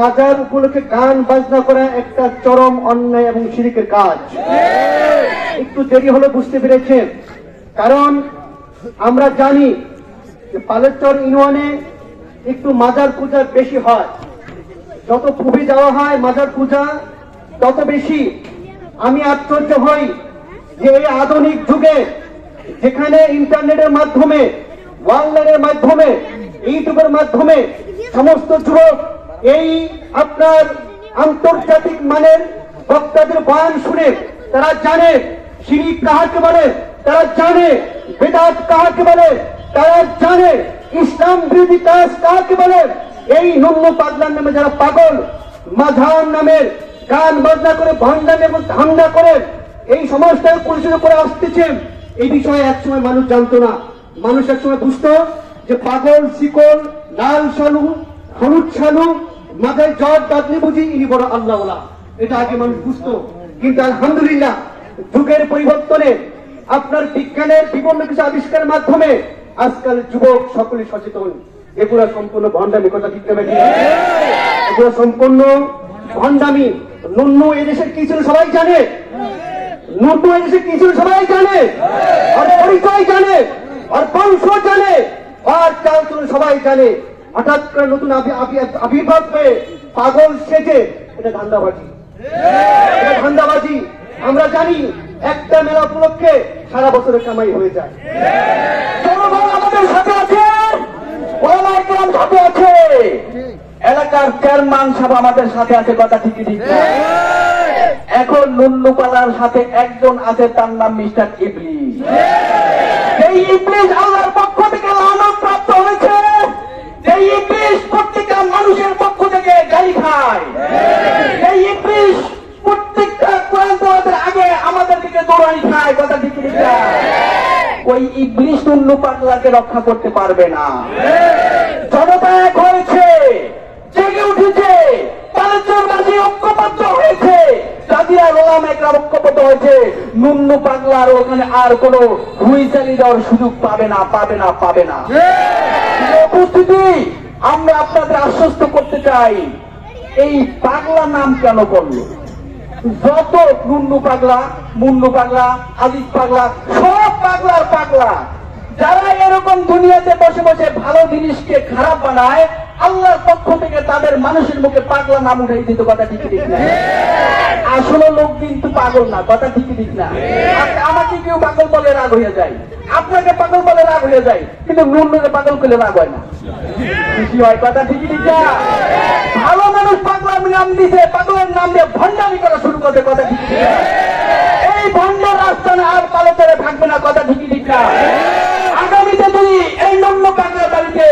মাজার উপলক্ষে গান বাজনা করা একটা চরম অন্যায় এবং শিরকের কাজ। একটু দেরি হলে বুঝতে পেরেছেন, কারণ আমরা জানি যে পালেরচর ইউনিয়নে একটু মাজার পূজা বেশি হয়। যত পূবে যাওয়া হয় মাজার পূজা তত বেশি। আমি আশ্চর্য হই যে এই আধুনিক যুগে যেখানে ইন্টারনেটের মাধ্যমে, অনলাইনের মাধ্যমে, ইউটিউবের মাধ্যমে সমস্ত যুবক এই আপনার আন্তর্জাতিক মানের বক্তাদের বয়ান শুনে তারা জানে শিরক কাহাকে বলে, তারা জানে বেদাত কাহাকে বলে, তারা জানে ইসলাম বিরোধী কাজ কাহাকে বলে। এই নুন্নু পাগলার নামে যারা পাগল, মাঝার নামের গান বাজনা করে ভণ্ডামি এবং ধান্দা করে এই সমাজটাকে পরিচালনা করে আসতেছে, এই বিষয়ে একসময় মানুষ জানতো না। মানুষ একসময় বুঝতো যে পাগল শিকল, লাল শালু, হলুদ শালু, মাথায় জ্বর দাঁতনি বুঝি ইনি বড় আল্লাহওয়ালা, এটা আগে মানুষ বুঝতো। কিন্তু আলহামদুলিল্লাহ যুগের পরিবর্তনে আপনার বিজ্ঞানের বিভিন্ন কিছু আবিষ্কারের মাধ্যমে আজকাল যুবক সকলে সচেতন। এগুলো সম্পূর্ণ ভণ্ডামি, কথা ঠিক না? এগুলো সম্পূর্ণ ভণ্ডামি। নুন্নু এদেশের কি ছিল সবাই জানে, নুন্নু এদেশের কি ছিল সবাই জানে, আর পরিচয় জানে, আর বংশ জানে, আর চাল চল সবাই জানে। হঠাৎ করে নতুন আবির্ভাব হয়ে পাগল সেজে, এটা ধান্দাবাজি, এটা ধান্দাবাজি। আমরা জানি একটা মেলা উপলক্ষে সারা বছরের কামাই হয়ে যায়। জনগণ আমাদের সাথে আছে, ওলামায়ে কেরাম সাথে আছে, এলাকার চেয়ারম্যান সাহেব আমাদের সাথে আছে, কথা ঠিকই ঠিক। এখন নুন্নু পালার সাথে একজন আছে, তার নাম মিস্টার ইবলিস। এই ইবলিস আল্লাহর পক্ষ থেকে লানত প্রাপ্ত হয়েছে। এই ইবলিস প্রত্যেকটা মানুষের পক্ষ থেকে গালি খায়। এই ইবলিস প্রত্যেকটা কোরআন পড়ার আগে আমাদের দিকে দৌড়ানি খায়, কথা ঠিক ঠিক। ওই ইবলিস নুন্নু পাগলাকে রক্ষা করতে পারবে না। জনতা এক হয়েছে, জেগে উঠেছে, পালেরচরবাসী ঐক্যবদ্ধ হয়েছে, কাদিয়া ওলামায়ে কেরাম ঐক্যবদ্ধ হয়েছে। নুন্নু পাগলার ওখানে আর কোনো হুইসালি দেওয়ার সুযোগ পাবে না, পাবে না, পাবে না। উপস্থিতি, আমরা আপনাদের আশ্বস্ত করতে চাই, এই পাগলা নাম কেন করলো? যত নুন্নু পাগলা, মুন্নু পাগলা, আজিজ পাগলা, সব পাগলার পাগলা। যারা এরকম দুনিয়াতে বসে বসে ভালো জিনিসকে খারাপ বানায়, আল্লাহর পক্ষ থেকে তাদের মানুষের মুখে পাগলা নাম উঠাই দিত, কথা ঠিক ঠিক না? আসলে লোক কিন্তু পাগল না, কথা ঠিক ঠিক না? আমাকে কেউ পাগল বলে রাগ হয়ে যায়, আপনাকে পাগল বলে রাগ হয়ে যায়, কিন্তু নুন্নুকে পাগল করলে রাগ হয় না, খুশি হয়, কথা ঠিক ঠিক না? ভালো মানুষ পাগলার নাম দিছে, পাগলের নাম দিয়ে ভণ্ডামি করা শুরু করবে, কথা ঠিক ঠিক না? এই ভণ্ডার আস্থানে আর পালেচরে থাকবে না, কথা ঠিক ঠিক না? আগামীতে যদি এই নুন্নু পাগলার বাড়িতে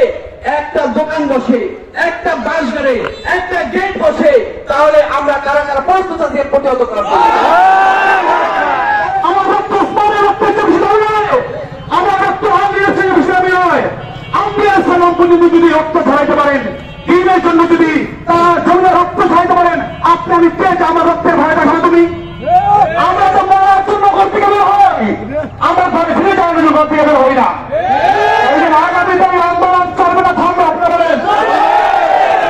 একটা দোকান বসে, একটা বাস গাড়ে, একটা গেট বসে, তাহলে আমরা কারা কারা প্রস্তুত আছি প্রতিহত করার জন্য। আমার রক্ত স্তরে রক্ত বিষয় নয়, আমার রক্ত আম্বিয়াসের বিষয় নয়। আম্বিয়াস পর্যন্ত যদি রক্ত ঝরাইতে পারেন, দিনের জন্য যদি তার জন্য রক্ত ঝরাইতে পারেন, আপনি আমি কে যে আমার রক্তের ভয় দেখাবে তুমি? আমরা তো মরার জন্য ঘর থেকে বের হই, আমরা ঘরে ফিরে যাওয়ার জন্য ঘর থেকে বের হই না। আগামী দিনে আন্দোলন চলবে না, থামবে? আপনারা বলেন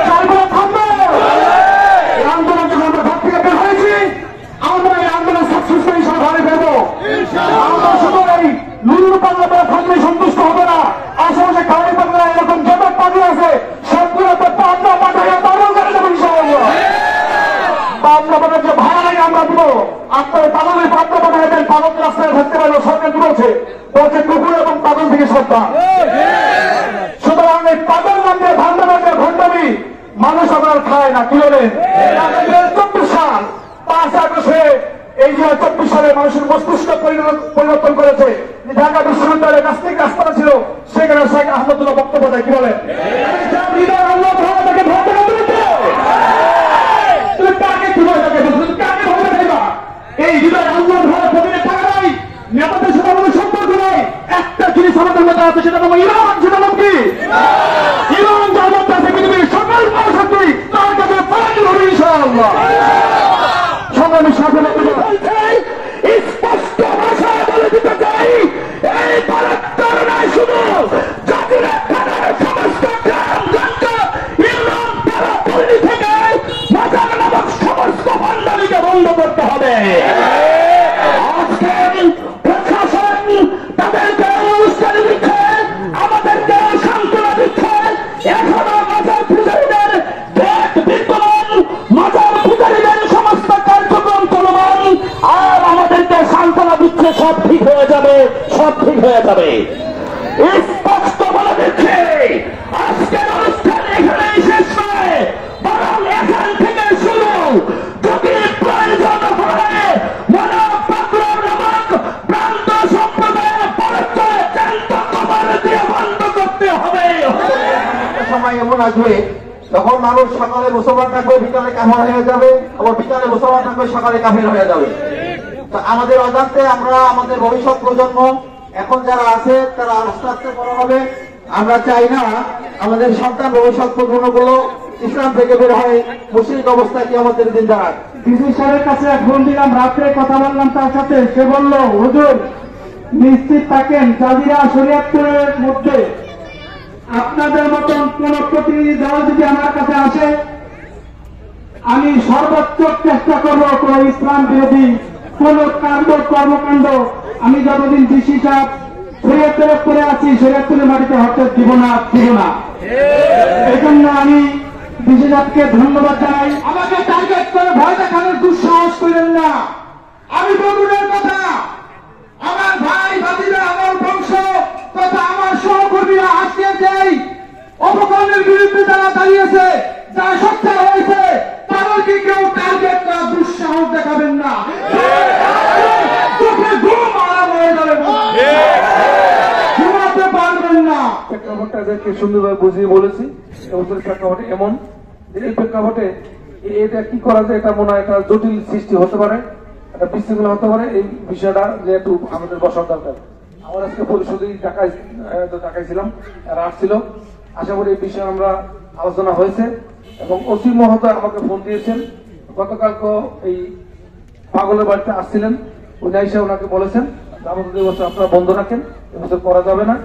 চলবে না, থামবে? এই আন্দোলন যখন আমরা ঘর থেকে বের হয়েছি, আমরা এই আন্দোলন সাকসেসফুল হিসেবে ঘরে ফেরবো। আমরা শুধু এই নুন্নু পাগলা বেড়ে থাকলে সন্তুষ্ট হবে না, আশেপাশে কালী পাগলা এরকম যত পাগলা আছে সবগুলোতে পাবনা পাঠাইয়া পাগল করে দেবো ইনশাআল্লাহ। পাবনা পাঠার যে ভাড়া লাগে আমরা দিব, আপনার পাগলের পাবনা পাঠাই দেন। পাগল রাস্তায় থাকতে পারলো, সরকার বলছে বলছে কুকুর এবং পাগল থেকে সত্তা। সুতরাং এই পাগল নামে ভণ্ডামি মানুষ আমার খায় না, কি বলেন? 24 সাল 5 আগস্টে এই যে 24 সালে মানুষের মস্তিষ্ক পরিবর্তন করেছে। ঢাকা বিশ্ববিদ্যালয়ের নাস্তিক রাস্তা ছিল, সেখানে শেখ আহমদুল্লাহ বক্তব্য দেয়, কি বলেন? এই হৃদয় আল্লাহ টাকা নাই, নেতাদের সাথে আমাদের সম্পর্ক নাই। একটা জিনিস আমাদের মধ্যে আছে, সেটা তোমার ইমান, সেটা নাম কি? ইমান যার মধ্যে আছে, পৃথিবীর সকল শক্তি তার কাছে পরাজিত হবে ইনশাআল্লাহ। সংগ্রামী সাথে স্পষ্ট ভাষায় বলে দিতে চাই, এই পালেরচর নয় শুধু জাতির সমস্ত গ্রাম গঞ্জ ইউনিয়ন পাড়া পল্লী থেকে হবে। আজকে প্রশাসন তাদেরকে উস্কানি দিচ্ছে, আমাদেরকে সান্ত্বনা দিচ্ছে। এখনো মাজার পূজারীদের গেট বিদ্যমান, মাজার পূজারীদের সমস্ত কার্যক্রম চলমান, আর আমাদেরকে সান্ত্বনা দিচ্ছে সব ঠিক হয়ে যাবে, সব ঠিক হয়ে যাবে। স্পষ্ট বলে দিচ্ছে আজকের অনুষ্ঠান এখানেই শেষ নয়, বরং এখান থেকে শুরু। যদি প্রয়োজন হয় মানব পাগল নামক প্রান্ত সম্প্রদায়ের পরিচয় জ্যান্ত কবর দিয়ে বন্ধ করতে হবে। সময় এমন আসবে তখন মানুষ সকালে মুসলমান থাকবে, বিকালে কাফের হয়ে যাবে, আবার বিকালে মুসলমান থাকবে, সকালে কাফের হয়ে যাবে। তো আমাদের অজান্তে আমরা আমাদের ভবিষ্যৎ প্রজন্ম এখন যারা আছে তারা আস্তে আস্তে বড় হবে। আমরা চাই না আমাদের সন্তান ভবিষ্যৎ প্রজন্মগুলো ইসলাম থেকে বের হয় মুশরিক অবস্থায় কি আমাদের দিন দাঁড়ায়। ডিসি সাহেবের কাছে ফোন দিলাম, রাত্রে কথা বললাম তার সাথে। সে বলল, হুজুর নিশ্চিত থাকেন জাজিরা শরীয়তপুরের মধ্যে আপনাদের মতন কোন প্রতিনিধি দল যদি আমার কাছে আসে, আমি সর্বোচ্চ চেষ্টা করবো কোন ইসলাম বিরোধী কোন কর্মকাণ্ড আমি যতদিন ডিসি সাহেব শরীয়তপুরে করে আছি শরীয়তপুরের মাটিতে হঠাৎ দিব না। এই জন্য আমি ডিসি সাহেবকে ধন্যবাদ জানাই। আমাকে টার্গেট করে ভয় দেখানোর দুঃসাহস করেন না। আমি বগুড়ার কথা, আমার ভাই ভাতিরা, আমার বংশ তথা আমার সহকর্মীরা আজকে যেই অপকর্মের বিরুদ্ধে যারা দাঁড়িয়েছে, যারা সোচ্চার হয়েছে, তাদেরকে কেউ টার্গেট করার দুঃসাহস দেখাবেন না। চোখে ঘুম আরাম হয়ে যাবে, ঘুমাতে পারবেন না। প্রেক্ষাপটটাকে সুন্দরভাবে বুঝিয়ে বলেছি। এবছরের প্রেক্ষাপটে এমন যে এই প্রেক্ষাপটে এটা কি করা যায়, এটা মনে হয় একটা জটিল সৃষ্টি হতে পারে, একটা বিশৃঙ্খলা হতে পারে। এই বিষয়টা যে একটু আমাদের বসার দরকার। আমার আজকে পরিষদে ডাকাইছিলাম, এরা আসছিল। আশা করি এই বিষয়ে আমরা আলোচনা হয়েছে এবং ওসি মহোদয় আমাকে ফোন দিয়েছেন। গতকালকে এই পাগলের বাড়িতে আসছিলেন, উনি এসে ওনাকে বলেছেন আমাদের এবছর আপনারা বন্ধ রাখেন, এবছর করা যাবে না।